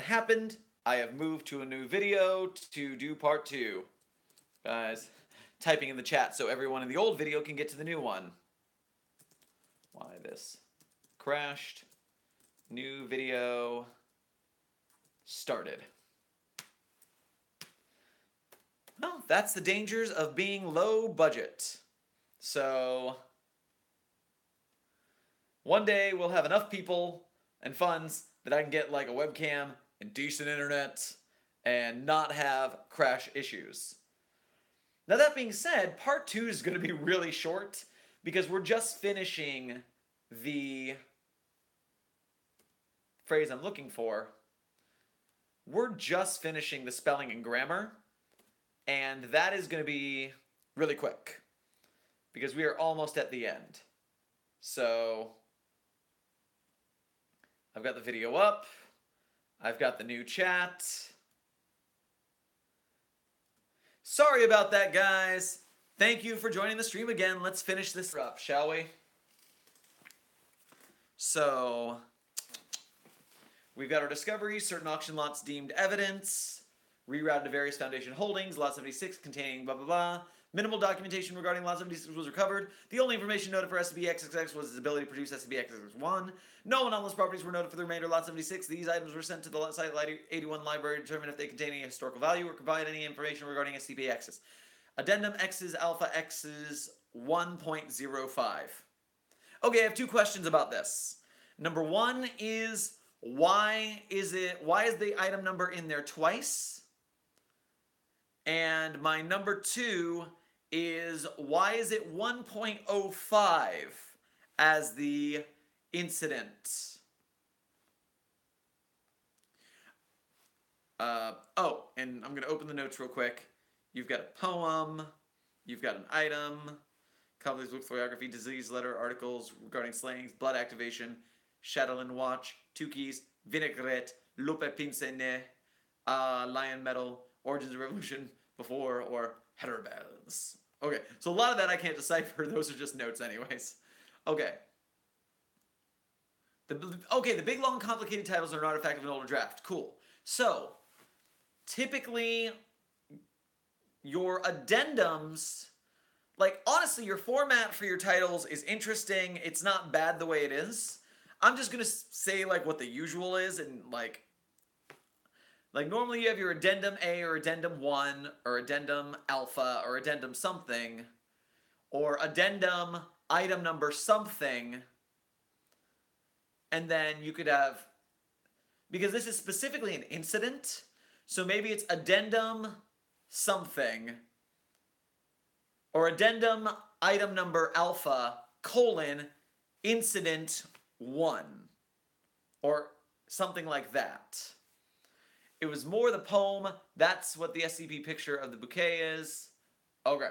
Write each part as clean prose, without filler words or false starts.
happened. I have moved to a new video to do part 2. Guys, typing in the chat so everyone in the old video can get to the new one. Why this crashed. New video started. Well, that's the dangers of being low budget. So, one day we'll have enough people and funds that I can get like a webcam and decent internet and not have crash issues. Now, that being said, part 2 is going to be really short because we're just finishing the phrase I'm looking for. We're just finishing the spelling and grammar, and that is going to be really quick because we are almost at the end. So, I've got the video up. I've got the new chat. Sorry about that, guys. Thank you for joining the stream again. Let's finish this up, shall we? So, we've got our discoveries, certain auction lots deemed evidence, rerouted to various foundation holdings, lot 76 containing blah blah blah. Minimal documentation regarding lot 76 was recovered. The only information noted for SCP-XXX was its ability to produce SCP-XXX-1. No anomalous properties were noted for the remainder of lot 76. These items were sent to the Site-81 library to determine if they contain any historical value or provide any information regarding SCP-X's. Addendum X's Alpha X's 1.05. Okay, I have two questions about this. Number one is, why is the item number in there twice? And my number two is, why is it 1.05 as the incident? Oh, and I'm going to open the notes real quick. You've got a poem, you've got an item, Copley's book, biography, disease letter, articles regarding slayings, blood activation, Shadowland watch, two keys, vinaigrette, lupe pincene, lion metal, origins of revolution, before, or heterobalance. Okay, so a lot of that I can't decipher. Those are just notes anyways. Okay. The big, long, complicated titles are an artifact of an older draft. Cool. So, typically, your addendums, like, honestly, your format for your titles is interesting. It's not bad the way it is. I'm just going to say, like, what the usual is, and, like, normally you have your addendum A or addendum 1 or addendum alpha or addendum something or addendum item number something, and then you could have, because this is specifically an incident, so maybe it's addendum something or addendum item number alpha colon incident 1 or something like that. It was more the poem. That's what the SCP picture of the bouquet is. Okay.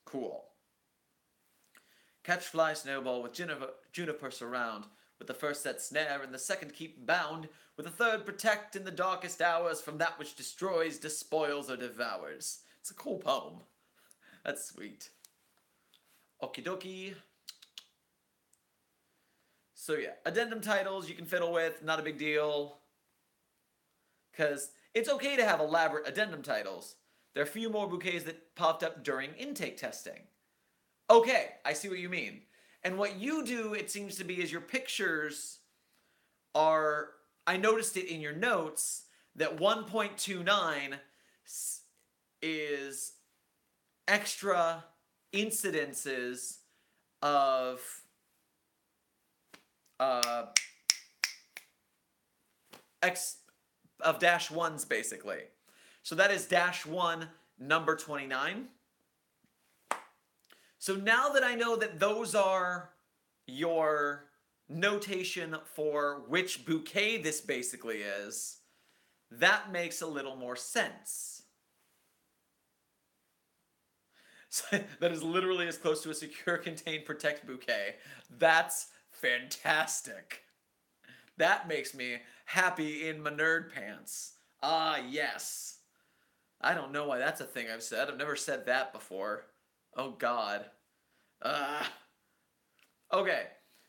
Cool. Catch fly snowball with juniper surround. With the first set snare and the second keep bound. With the third protect in the darkest hours from that which destroys, despoils, or devours. It's a cool poem. That's sweet. Okie dokie. So yeah, addendum titles you can fiddle with. Not a big deal. Because it's okay to have elaborate addendum titles. There are a few more bouquets that popped up during intake testing. Okay, I see what you mean. And what you do, it seems to be, is your pictures are, I noticed it in your notes, that 1.29 is extra incidences of dash ones, basically. So that is dash 1, number 29. So now that I know that those are your notation for which bouquet this basically is, that makes a little more sense. So that is literally as close to a secure, contain, protect bouquet. That's fantastic. That makes me happy in my nerd pants. Ah, yes. I don't know why that's a thing I've said. I've never said that before. Oh, God. Okay.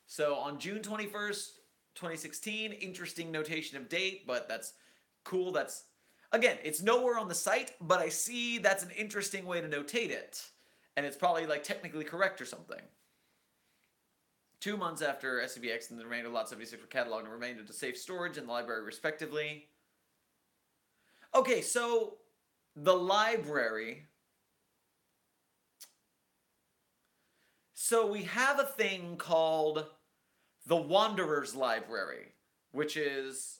So on June 21st, 2016. Interesting notation of date, but that's cool. That's, again, it's nowhere on the site, but I see that's an interesting way to notate it. And it's probably like technically correct or something. 2 months after SCP-X and the remainder of Lot 76 were cataloged and remained into safe storage in the library respectively. Okay, so the library. So we have a thing called the Wanderer's Library, which is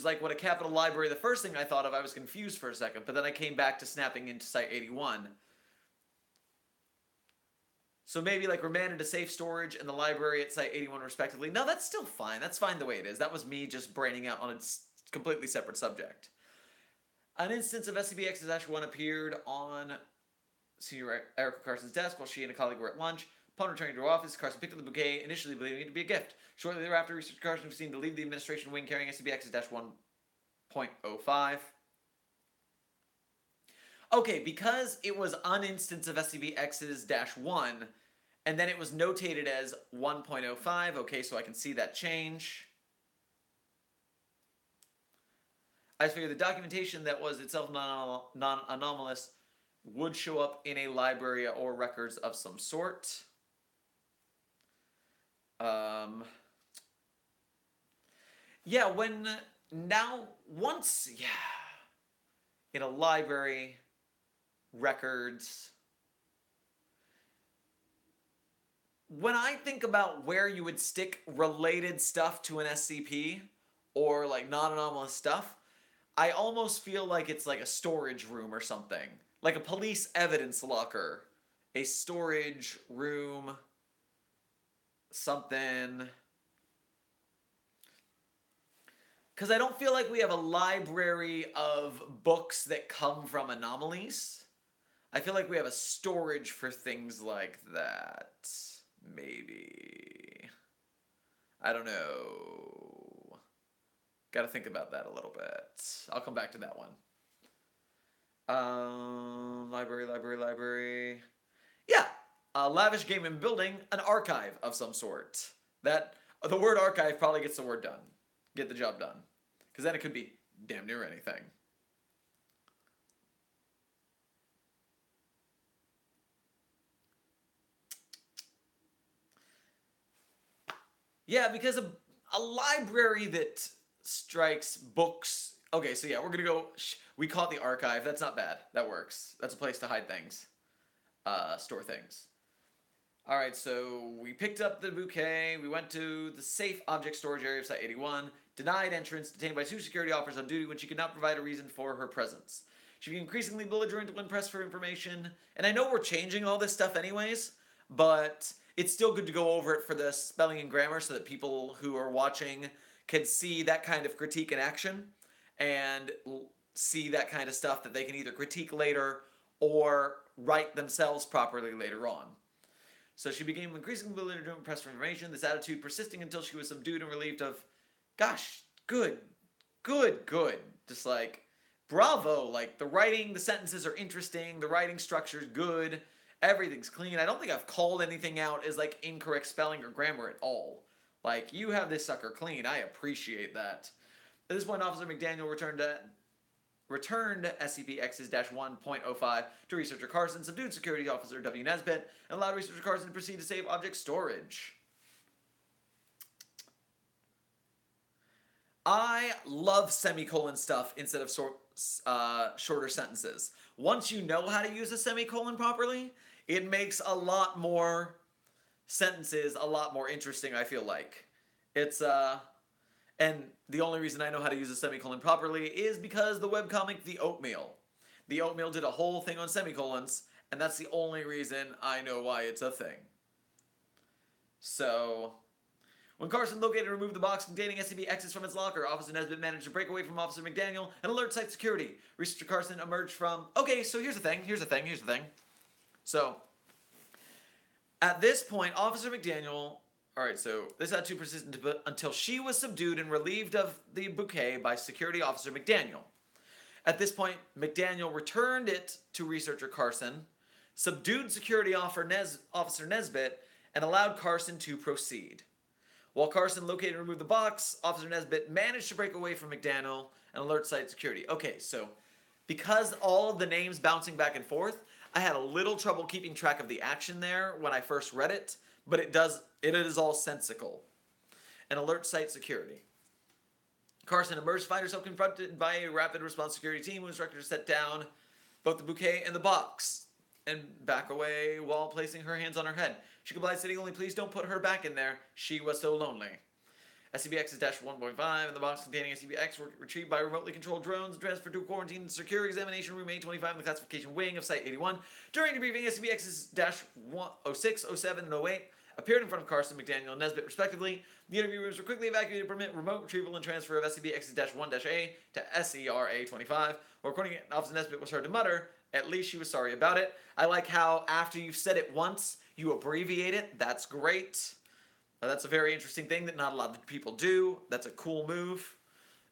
like what a Capitol Library, the first thing I thought of, I was confused for a second, but then I came back to snapping into Site-81. So maybe like remanded to safe storage in the library at Site-81 respectively. No, that's still fine. That's fine the way it is. That was me just braining out on a completely separate subject. An instance of SCP-X-1 appeared on Senior Erica Carson's desk while she and a colleague were at lunch. Upon returning to her office, Carson picked up the bouquet, initially believing it to be a gift. Shortly thereafter, Researcher Carson was seen to leave the administration wing carrying SCP-X-1.05. Okay, because it was an instance of SCP-X-1, and then it was notated as 1.05, okay, so I can see that change. I figured the documentation that was itself non-anomalous would show up in a library or records of some sort. Yeah, in a library, records. When I think about where you would stick related stuff to an SCP, or like non-anomalous stuff, I almost feel like it's like a storage room or something. Like a police evidence locker. A storage room. Something. Because I don't feel like we have a library of books that come from anomalies. I feel like we have a storage for things like that. Maybe. I don't know. Gotta think about that a little bit. I'll come back to that one. Library. Yeah. A lavish gaming building, an archive of some sort. That the word archive probably gets the word done. Get the job done. Because then it could be damn near anything. Yeah, because a library that strikes books. Okay, so yeah, we're gonna go. We call it the archive. That's not bad. That works. That's a place to hide things, store things. All right, so we picked up the bouquet. We went to the safe object storage area of Site-81. Denied entrance. Detained by 2 security officers on duty when she could not provide a reason for her presence. She became increasingly belligerent when pressed for information. And I know we're changing all this stuff anyways, but it's still good to go over it for the spelling and grammar so that people who are watching can see that kind of critique in action and see that kind of stuff that they can either critique later or write themselves properly later on. So she became increasingly belligerent when pressed for information, this attitude persisting until she was subdued and relieved of, gosh, good. Just like, bravo. Like, the writing, the sentences are interesting, the writing structure's good, everything's clean. I don't think I've called anything out as, like, incorrect spelling or grammar at all. Like, you have this sucker clean. I appreciate that. At this point, Officer McDaniel returned SCP-X-1.05 to Researcher Carson, subdued Security Officer W. Nesbitt, and allowed Researcher Carson to proceed to save object storage. I love semicolon stuff instead of shorter sentences. Once you know how to use a semicolon properly, it makes a lot more sentences a lot more interesting, I feel like. It's, and the only reason I know how to use a semicolon properly is because the webcomic The Oatmeal. The Oatmeal did a whole thing on semicolons, and that's the only reason I know why it's a thing. So, when Carson located and removed the box containing SCP-X's from its locker, Officer Nesbitt managed to break away from Officer McDaniel and alert site security. Researcher Carson emerged from... Okay, so here's the thing. So, at this point, Officer McDaniel... Alright, so this had to persist until she was subdued and relieved of the bouquet by Security Officer McDaniel. At this point, McDaniel returned it to researcher Carson, subdued security officer Nesbitt, and allowed Carson to proceed. While Carson located and removed the box, Officer Nesbitt managed to break away from McDaniel and alert site security. Okay, so because all of the names bouncing back and forth, I had a little trouble keeping track of the action there when I first read it, but it is all sensical. And alert site security. Carson emerged to find herself confronted by a rapid response security team who instructed her to set down both the bouquet and the box and back away while placing her hands on her head. She complied, stating only, "Please don't put her back in there. She was so lonely." SCP-X is -1.5 and the box containing SCP-X were retrieved by remotely controlled drones and transferred to a quarantine and secure examination room 825 in the classification wing of Site-41. During debriefing, SCP-X is -06, 07, and 08 appeared in front of Carson, McDaniel, and Nesbitt, respectively. The interview rooms were quickly evacuated to permit remote retrieval and transfer of SCP-X-1-A to SERA-25, where according to Officer Nesbitt was heard to mutter, "At least she was sorry about it." I like how after you've said it once, you abbreviate it. That's great. That's a very interesting thing that not a lot of people do. That's a cool move.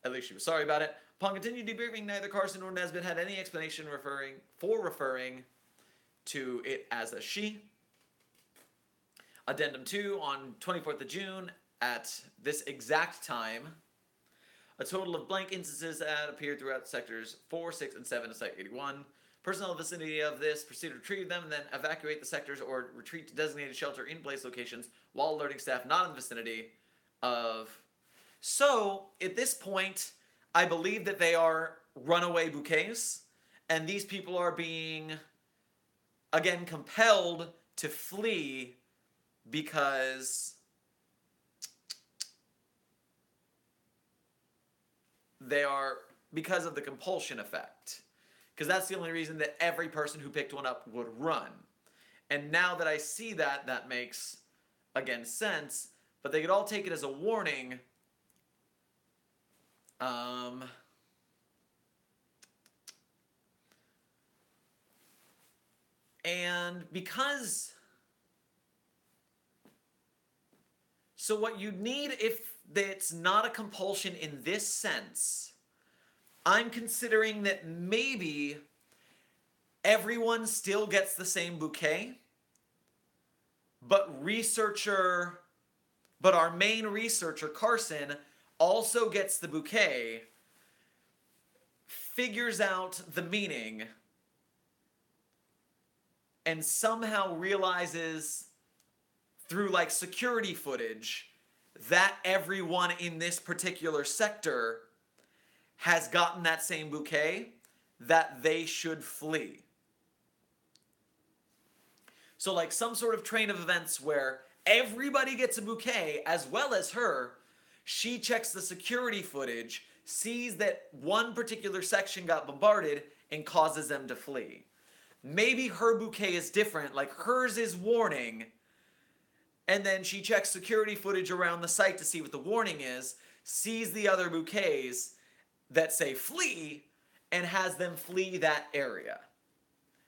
At least she was sorry about it. Upon continued debriefing, neither Carson nor Nesbitt had any explanation referring to it as a she. Addendum 2, on 24th of June, at this exact time, a total of blank instances had appeared throughout sectors 4, 6, and 7 of Site-81. Personnel in the vicinity of this proceed to retrieve them and then evacuate the sectors or retreat to designated shelter-in-place locations while alerting staff not in the vicinity of... So, at this point, I believe that they are runaway bouquets, and these people are being, again, compelled to flee because because of the compulsion effect. Because that's the only reason that every person who picked one up would run. And now that I see that, that makes, again, sense. But they could all take it as a warning. And because... So what you need, if it's not a compulsion in this sense, I'm considering that maybe everyone still gets the same bouquet, but our main researcher, Carson, also gets the bouquet, figures out the meaning, and somehow realizes through like security footage that everyone in this particular sector has gotten that same bouquet, that they should flee. So like some sort of train of events where everybody gets a bouquet as well as her, she checks the security footage, sees that one particular section got bombarded, and causes them to flee. Maybe her bouquet is different, like hers is warning, and then she checks security footage around the site to see what the warning is, sees the other bouquets that say flee, and has them flee that area.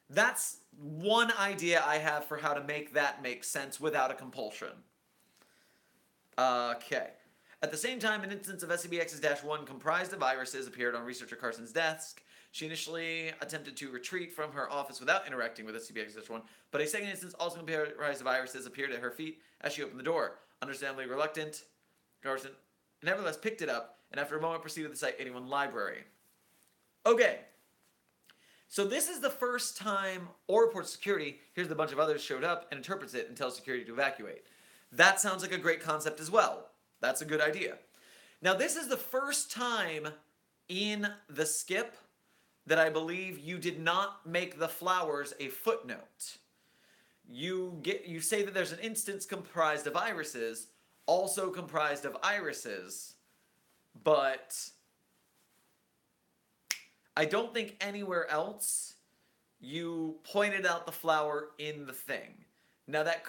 That's one idea I have for how to make that make sense without a compulsion. Okay. At the same time, an instance of SCP-X-1 comprised of irises appeared on researcher Carson's desk. She initially attempted to retreat from her office without interacting with SCP-X-1, but a second instance also comprised of irises appeared at her feet as she opened the door. Understandably reluctant, Carson nevertheless picked it up, and after a moment proceeded to the Site-81 library. Okay. So this is the first time or reports security, here's a bunch of others showed up, and interprets it and tells security to evacuate. That sounds like a great concept as well. That's a good idea. Now this is the first time in the skip that I believe you did not make the flowers a footnote. You say that there's an instance comprised of irises, also comprised of irises, but I don't think anywhere else you pointed out the flower in the thing. Now that's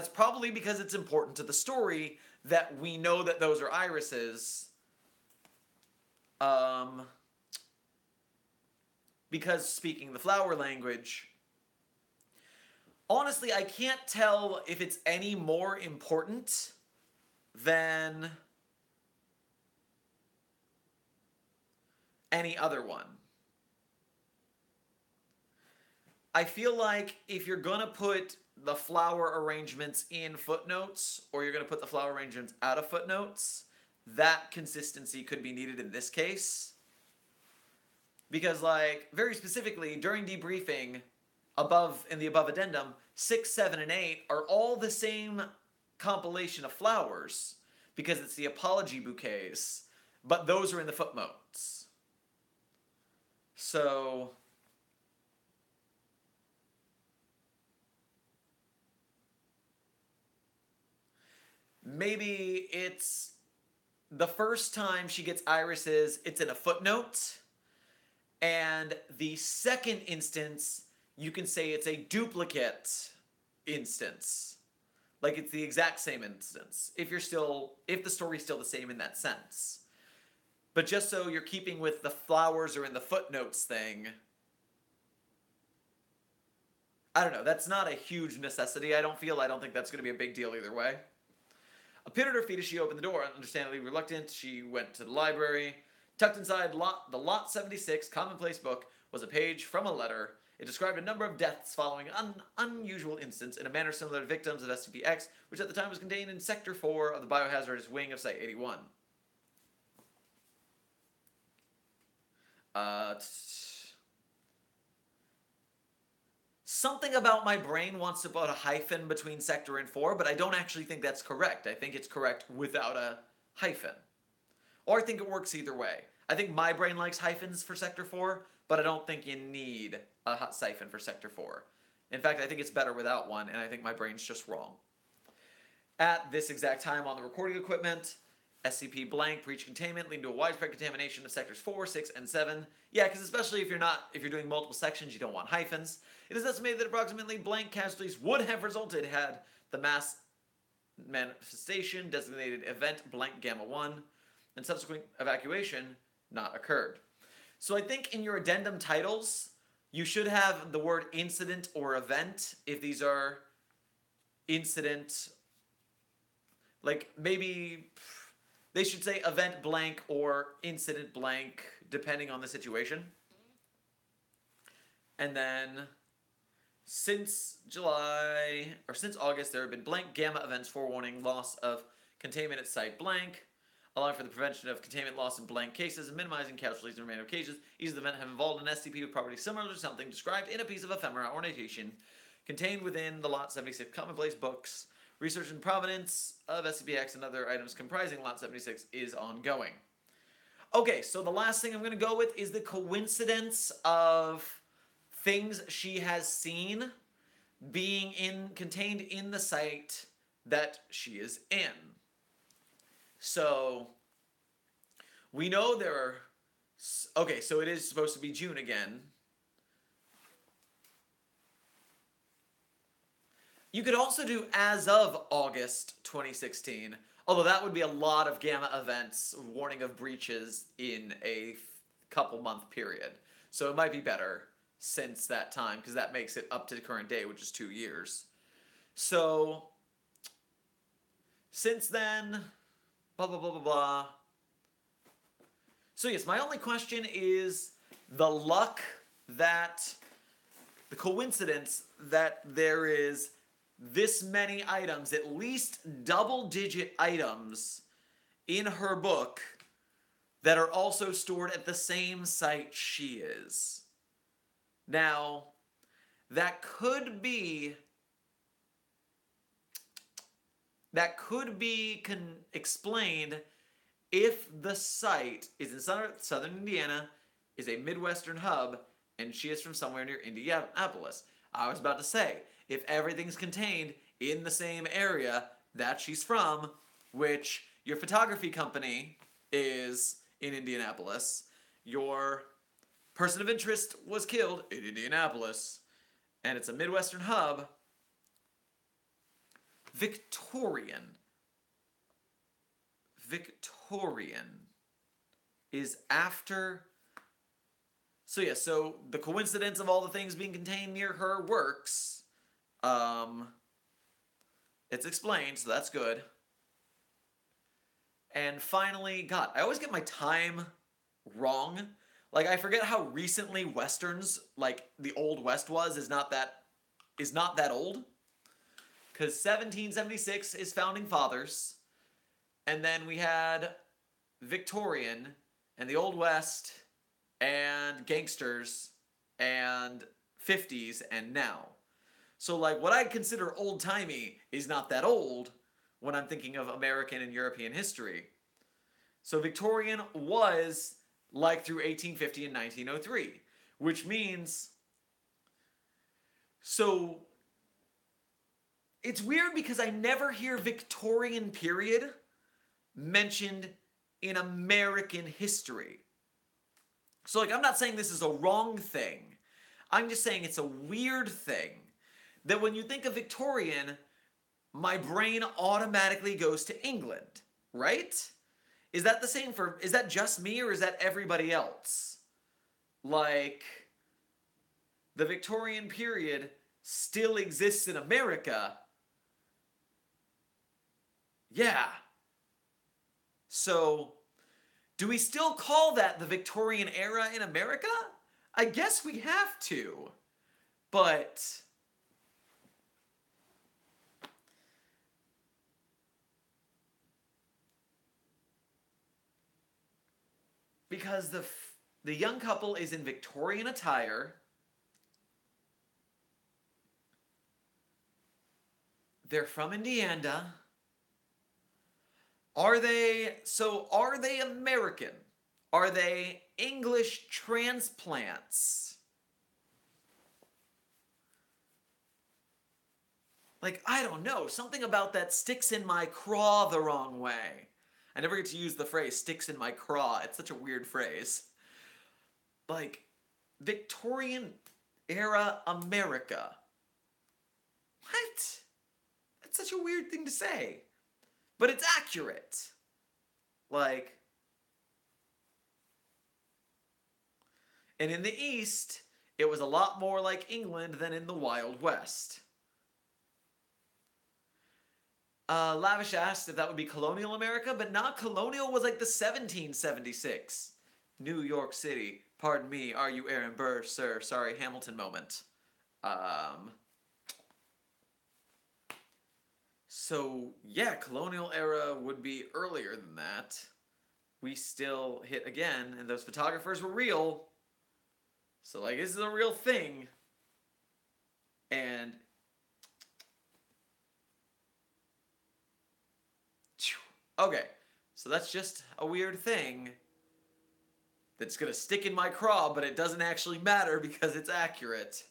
probably because it's important to the story that we know that those are irises. Because speaking the flower language, honestly, I can't tell if it's any more important than any other one. I feel like if you're gonna put the flower arrangements in footnotes, or you're gonna put the flower arrangements out of footnotes, that consistency could be needed in this case. Because, like, very specifically, during debriefing, in the above addendum, 6, 7, and 8 are all the same compilation of flowers, because it's the apology bouquets, but those are in the footnotes. So maybe it's the first time she gets irises, it's in a footnote, and the second instance, you can say it's a duplicate instance. Like it's the exact same instance, if the story's still the same in that sense. But just so you're keeping with the flowers or in the footnotes thing, I don't know, that's not a huge necessity, I don't think that's going to be a big deal either way. A pit at her feet as she opened the door, understandably reluctant, she went to the library. Tucked inside the Lot 76 commonplace book was a page from a letter. It described a number of deaths following an unusual instance in a manner similar to victims of SCP-X, which at the time was contained in Sector 4 of the biohazardous wing of Site-41. Something about my brain wants to put a hyphen between Sector and 4, but I don't actually think that's correct. I think it's correct without a hyphen. Or I think it works either way. I think my brain likes hyphens for Sector 4, but I don't think you need a hyphen for Sector 4. In fact, I think it's better without one, and I think my brain's just wrong. At this exact time on the recording equipment, SCP blank breach containment leading to a widespread contamination of sectors 4, 6, and 7. Yeah, because especially if you're doing multiple sections, you don't want hyphens. It is estimated that approximately blank casualties would have resulted had the mass manifestation designated event blank gamma 1 and subsequent evacuation not occurred. So I think in your addendum titles, you should have the word incident or event if these are incident. Like maybe they should say event blank or incident blank depending on the situation. And then since August, there have been blank gamma events forewarning loss of containment at site blank, allowing for the prevention of containment loss in blank cases and minimizing casualties in remainder cases. Each of the event have involved an SCP with properties similar to something described in a piece of ephemera or notation contained within the Lot 76 commonplace books. Research into provenance of SCP-X and other items comprising Lot 76 is ongoing. Okay, so the last thing I'm going to go with is the coincidence of things she has seen being contained in the site that she is in. So we know there are. Okay, so it is supposed to be June again. You could also do as of August 2016, although that would be a lot of gamma events, warning of breaches in a couple month period. So it might be better since that time, because that makes it up to the current day, which is 2 years. So, since then, blah, blah, blah, blah, blah. So yes, my only question is the coincidence that there is this many items, at least double-digit items, in her book that are also stored at the same site she is. Now, that could be explained if the site is in southern Indiana, is a Midwestern hub, and she is from somewhere near Indianapolis. I was about to say, if everything's contained in the same area that she's from, which your photography company is in Indianapolis, your person of interest was killed in Indianapolis, and it's a Midwestern hub, Victorian is after. So yeah, so the coincidence of all the things being contained near her works. It's explained, so that's good. And finally, God, I always get my time wrong. Like, I forget how recently westerns, like the Old West is not that old. Because 1776 is Founding Fathers, and then we had Victorian, and the Old West, and gangsters, and 50s, and now. So, like, what I consider old-timey is not that old when I'm thinking of American and European history. So Victorian was like through 1850 and 1903, which means, so it's weird because I never hear Victorian period mentioned in American history. So, like, I'm not saying this is a wrong thing. I'm just saying it's a weird thing that when you think of Victorian, my brain automatically goes to England, right? Is that the same for, is that just me or is that everybody else? Like, the Victorian period still exists in America. Yeah. So, do we still call that the Victorian era in America? I guess we have to. But because the young couple is in Victorian attire, they're from Indiana. Are they American? Are they English transplants? Like, I don't know. Something about that sticks in my craw the wrong way. I never get to use the phrase sticks in my craw. It's such a weird phrase. Like, Victorian era America. What? That's such a weird thing to say. But it's accurate. Like, and in the East, it was a lot more like England than in the Wild West. Lavish asked if that would be colonial America, but not colonial was like the 1776. New York City. Pardon me, are you Aaron Burr, sir? Sorry, Hamilton moment. So, yeah, colonial era would be earlier than that. We still hit again, and those photographers were real. So, like, this is a real thing. And okay, so that's just a weird thing that's gonna stick in my craw, but it doesn't actually matter because it's accurate.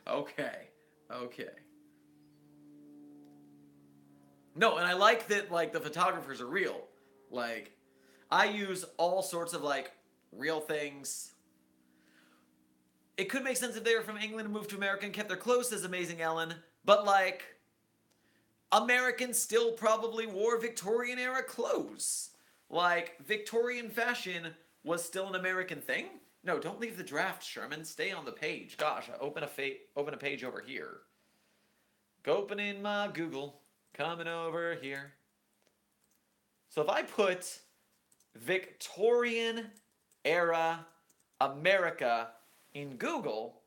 Okay. No, and I like that, like, the photographers are real. Like, I use all sorts of, like, real things. It could make sense if they were from England and moved to America and kept their clothes, says Amazing Ellen, but, like, Americans still probably wore Victorian era clothes. Like, Victorian fashion was still an American thing? No, don't leave the draft, Sherman. Stay on the page. Gosh, open a page over here. Go opening my Google. Coming over here. So if I put Victorian era America in Google,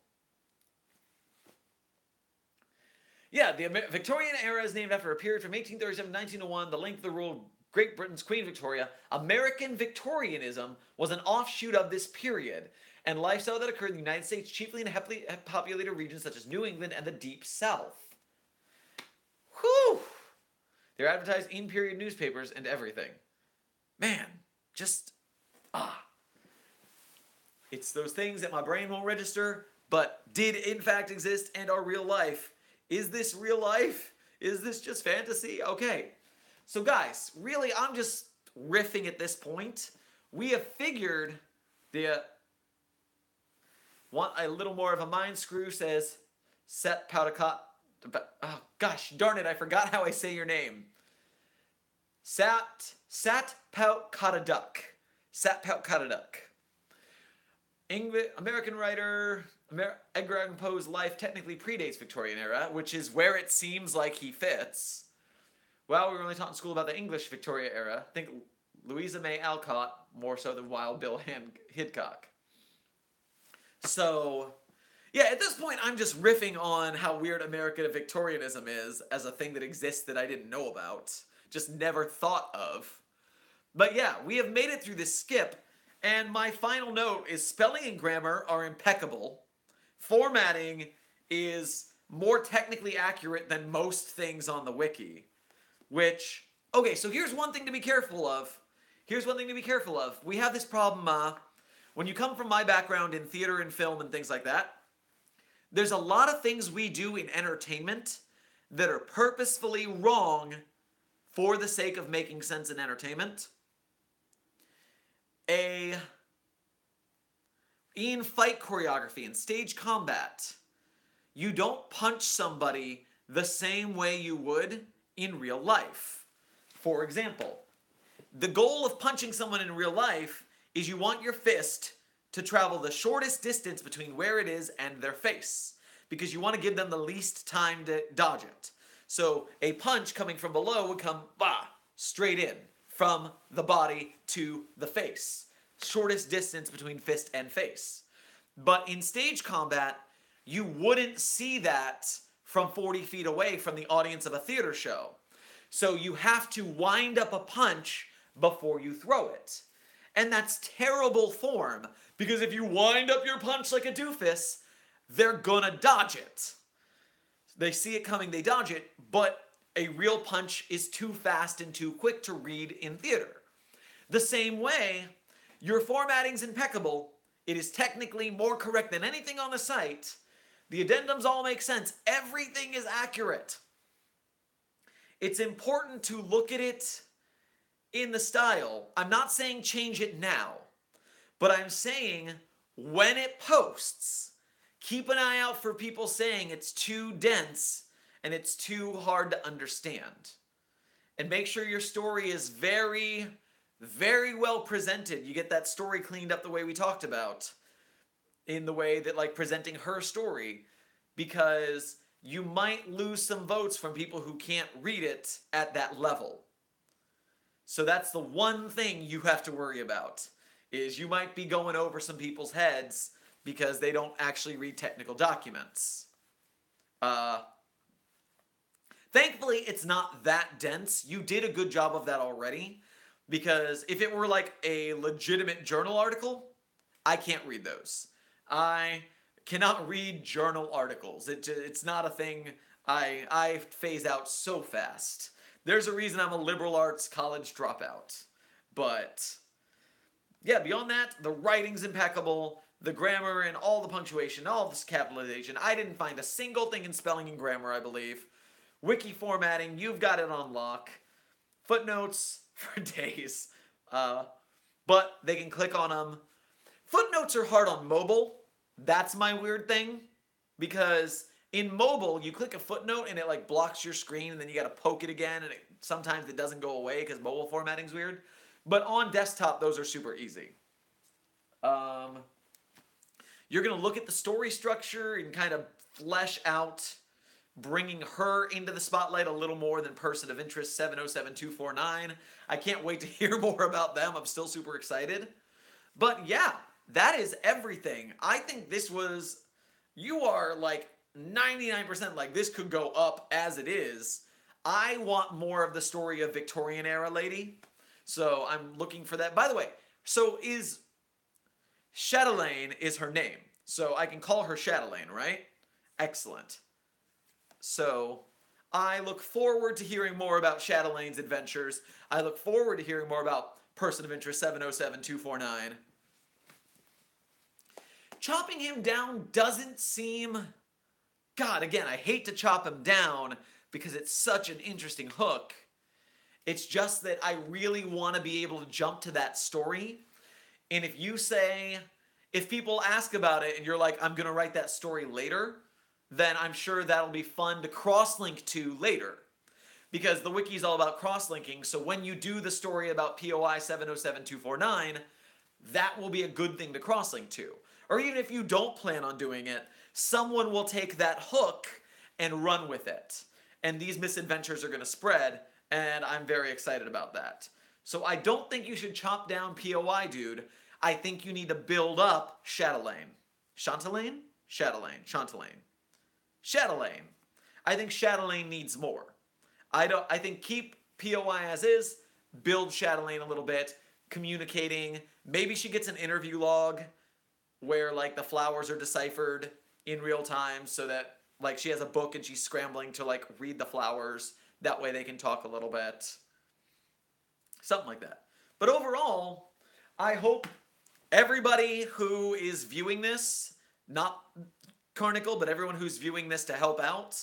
yeah, the Victorian era is named after a period from 1837 to 1901, the length of the rule of Great Britain's Queen Victoria. American Victorianism was an offshoot of this period and lifestyle that occurred in the United States, chiefly in heavily populated regions such as New England and the Deep South. Whew! They're advertised in period newspapers and everything. Man, just, It's those things that my brain won't register, but did in fact exist and are real life. Is this real life? Is this just fantasy? Okay. So guys, really, I'm just riffing at this point. We have figured want a little more of a mind screw, says Sat-42. Oh, gosh, darn it, I forgot how I say your name. Sat-42. American writer Edgar Allan Poe's life technically predates Victorian era, which is where it seems like he fits. Well, we were only taught in school about the English Victoria era. Think Louisa May Alcott more so than Wild Bill Hickok. So, yeah, at this point, I'm just riffing on how weird American Victorianism is as a thing that exists that I didn't know about, just never thought of. But yeah, we have made it through this skip, and my final note is spelling and grammar are impeccable. Formatting is more technically accurate than most things on the wiki, which, okay, so here's one thing to be careful of. We have this problem, when you come from my background in theater and film and things like that, there's a lot of things we do in entertainment that are purposefully wrong for the sake of making sense in entertainment. In fight choreography and stage combat, you don't punch somebody the same way you would in real life. For example, the goal of punching someone in real life is you want your fist to travel the shortest distance between where it is and their face, because you want to give them the least time to dodge it. So a punch coming from below would come, straight in from the body to the face. Shortest distance between fist and face. But in stage combat, you wouldn't see that from 40 feet away from the audience of a theater show. So you have to wind up a punch before you throw it. And that's terrible form, because if you wind up your punch like a doofus, they're gonna dodge it. They see it coming, they dodge it, but a real punch is too fast and too quick to read in theater. The same way, your formatting's impeccable. It is technically more correct than anything on the site. The addendums all make sense. Everything is accurate. It's important to look at it in the style. I'm not saying change it now, but I'm saying when it posts, keep an eye out for people saying it's too dense and it's too hard to understand. And make sure your story is very, very well presented. You get that story cleaned up the way we talked about, in the way that, like, presenting her story, because you might lose some votes from people who can't read it at that level. So that's the one thing you have to worry about, is you might be going over some people's heads because they don't actually read technical documents. Thankfully, it's not that dense. You did a good job of that already, because if it were like a legitimate journal article, I can't read those. I cannot read journal articles. It's not a thing I phase out so fast. There's a reason I'm a liberal arts college dropout. But yeah, beyond that, the writing's impeccable, the grammar and all the punctuation, all this capitalization. I didn't find a single thing in spelling and grammar, I believe. Wiki formatting, you've got it on lock. Footnotes for days. But they can click on them. Footnotes are hard on mobile. That's my weird thing. Because in mobile, you click a footnote and it like blocks your screen, and then you gotta poke it again, and sometimes it doesn't go away because mobile formatting's weird. But on desktop, those are super easy. You're gonna look at the story structure and kind of flesh out bringing her into the spotlight a little more than Person of Interest 707249. I can't wait to hear more about them. I'm still super excited. But yeah, that is everything. I think this was, you are like 99% like this could go up as it is. I want more of the story of Victorian era lady. So I'm looking for that. By the way, so is Chatelaine is her name. So I can call her Chatelaine, right? Excellent. So I look forward to hearing more about Chatelaine's adventures. I look forward to hearing more about Person of Interest 707249. Chopping him down doesn't seem... God, again, I hate to chop him down because it's such an interesting hook. It's just that I really want to be able to jump to that story. And if you say, if people ask about it and you're like, I'm going to write that story later, then I'm sure that'll be fun to cross-link to later. Because the wiki is all about cross-linking, so when you do the story about POI 707249, that will be a good thing to cross-link to. Or even if you don't plan on doing it, someone will take that hook and run with it. And these misadventures are going to spread, and I'm very excited about that. So I don't think you should chop down POI, dude. I think you need to build up Chatelaine. Chantelane? Chatelaine. Chantelane. Chatelaine. I think Chatelaine needs more. I think keep POI as is, build Chatelaine a little bit, communicating. Maybe she gets an interview log where like the flowers are deciphered in real time so that like she has a book and she's scrambling to like read the flowers. That way they can talk a little bit. Something like that. But overall, I hope everybody who is viewing this, not Karnickel, but everyone who's viewing this to help out,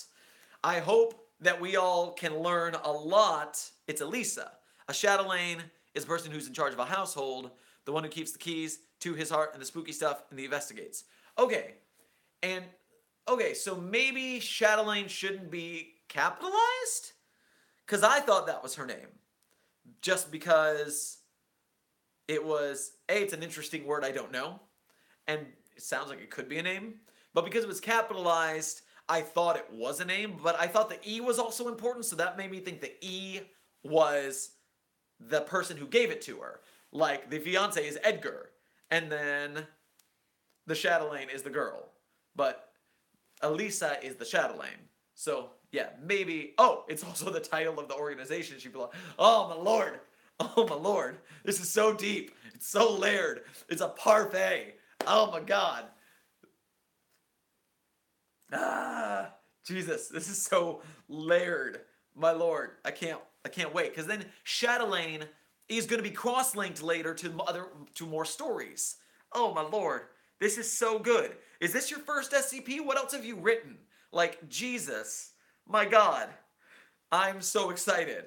I hope that we all can learn a lot. It's Elisa. A Chatelaine is a person who's in charge of a household, the one who keeps the keys to his heart and the spooky stuff and the investigates. Okay, so maybe Chatelaine shouldn't be capitalized? Because I thought that was her name. Just because it was, it's an interesting word I don't know, and it sounds like it could be a name, but because it was capitalized, I thought it was a name, but I thought the E was also important, so that made me think the E was the person who gave it to her. Like, the fiancé is Edgar, and then the Chatelaine is the girl. But Elisa is the Chatelaine. So, yeah, maybe... Oh, it's also the title of the organization she belongs... Oh, my lord! Oh, my lord! This is so deep. It's so layered. It's a parfait. Oh, my god. Jesus, this is so layered. My lord, I can't wait. Because then Chatelaine is going to be cross-linked later to more stories. Oh, my lord. This is so good. Is this your first SCP? What else have you written? Like, Jesus. My god. I'm so excited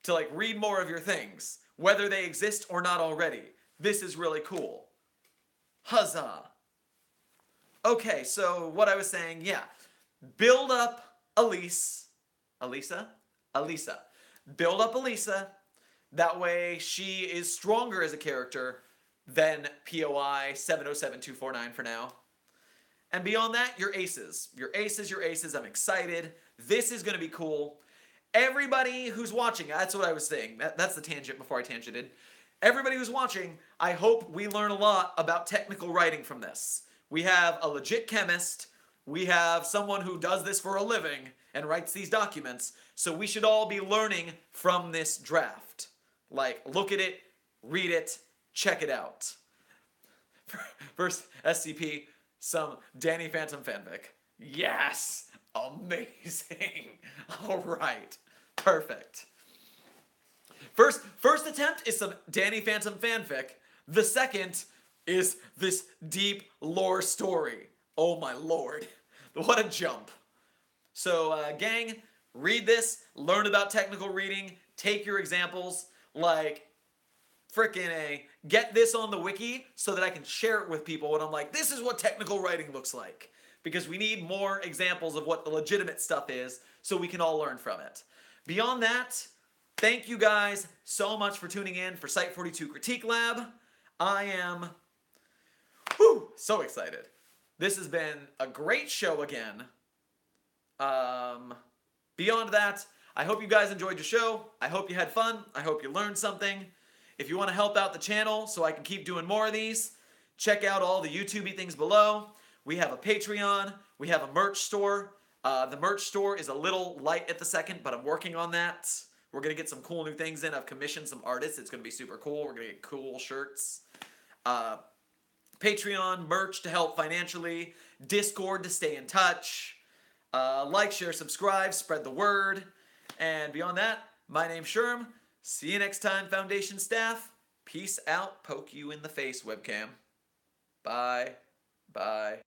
to, like, read more of your things. Whether they exist or not already. This is really cool. Huzzah. Okay, so what I was saying, yeah. Build up Elisa. Build up Elisa. That way she is stronger as a character than POI 707249 for now. And beyond that, your aces. Your aces. I'm excited. This is going to be cool. Everybody who's watching, that's what I was saying. That's the tangent before I tangented. Everybody who's watching, I hope we learn a lot about technical writing from this. We have a legit chemist. We have someone who does this for a living and writes these documents. So we should all be learning from this draft. Like, look at it, read it, check it out. First SCP, some Danny Phantom fanfic. Yes! Amazing! Alright. Perfect. First attempt is some Danny Phantom fanfic. The second is this deep lore story. Oh my lord. What a jump. So, gang, read this, learn about technical reading, take your examples, like, get this on the wiki so that I can share it with people when I'm like, this is what technical writing looks like. Because we need more examples of what the legitimate stuff is so we can all learn from it. Beyond that, thank you guys so much for tuning in for Site-42 Critique Lab. I am so excited. This has been a great show again. Beyond that, I hope you guys enjoyed your show. I hope you had fun. I hope you learned something. If you want to help out the channel so I can keep doing more of these, check out all the YouTube-y things below. We have a Patreon. We have a merch store. The merch store is a little light at the second, but I'm working on that. We're going to get some cool new things in. I've commissioned some artists. It's going to be super cool. We're going to get cool shirts. Patreon, merch to help financially. Discord to stay in touch. Like, share, subscribe, spread the word. And beyond that, my name's Sherm. See you next time, Foundation staff. Peace out. Poke you in the face, webcam. Bye. Bye.